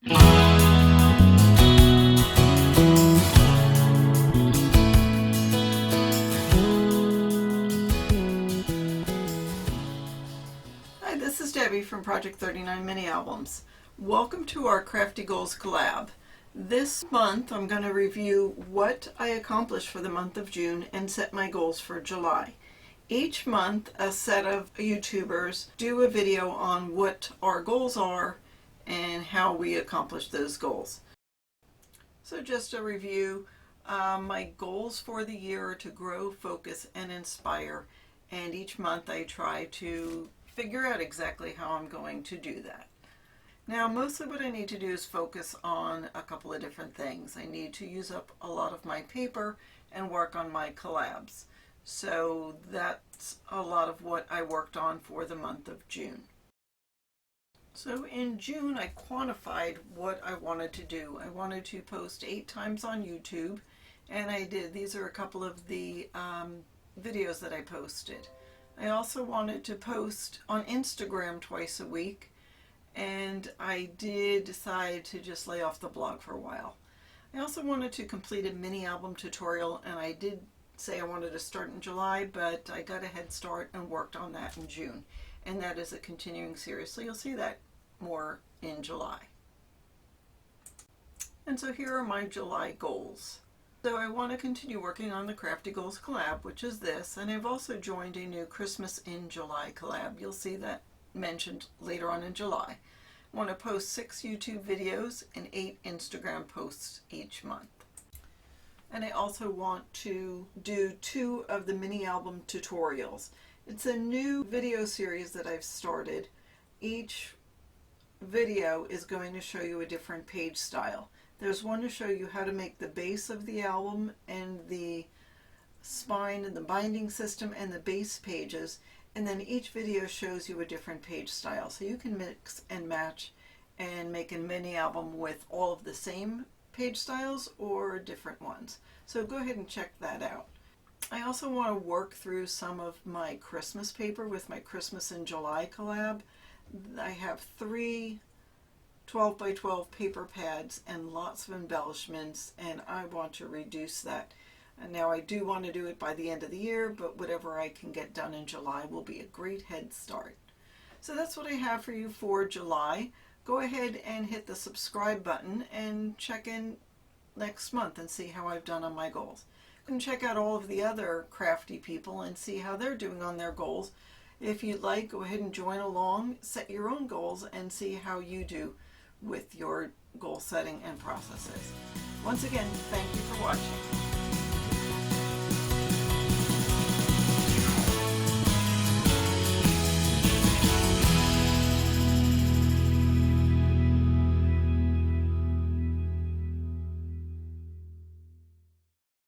Hi, this is Debbie from Project 39 Mini Albums. Welcome to our Crafty Goals collab. This month I'm going to review what I accomplished for the month of June and set my goals for July. Each month a set of YouTubers do a video on what our goals are and how we accomplish those goals. So just a review, my goals for the year are to grow, focus, and inspire, and each month I try to figure out exactly how I'm going to do that. Now, mostly what I need to do is focus on a couple of different things. I need to use up a lot of my paper and work on my collabs. So that's a lot of what I worked on for the month of June. So in June, I quantified what I wanted to do. I wanted to post 8 times on YouTube, and I did. These are a couple of the videos that I posted. I also wanted to post on Instagram twice a week, and I did decide to just lay off the blog for a while. I also wanted to complete a mini album tutorial, and I did say I wanted to start in July, but I got a head start and worked on that in June. And that is a continuing series, so you'll see that more in July. And so here are my July goals. So I want to continue working on the Crafty Goals collab, which is this, and I've also joined a new Christmas in July collab. You'll see that mentioned later on in July. I want to post 6 YouTube videos and 8 Instagram posts each month. And I also want to do 2 of the mini album tutorials. It's a new video series that I've started. Each video is going to show you a different page style. There's one to show you how to make the base of the album and the spine and the binding system and the base pages, and then each video shows you a different page style, so you can mix and match and make a mini album with all of the same page styles or different ones. So go ahead and check that out. I also want to work through some of my Christmas paper with my Christmas in July collab. I have 3 12 by 12 paper pads and lots of embellishments, and I want to reduce that. And now I do want to do it by the end of the year, but whatever I can get done in July will be a great head start. So that's what I have for you for July. Go ahead and hit the subscribe button and check in next month and see how I've done on my goals. You can check out all of the other crafty people and see how they're doing on their goals. If you'd like, go ahead and join along, set your own goals, and see how you do with your goal setting and processes. Once again, thank you for watching.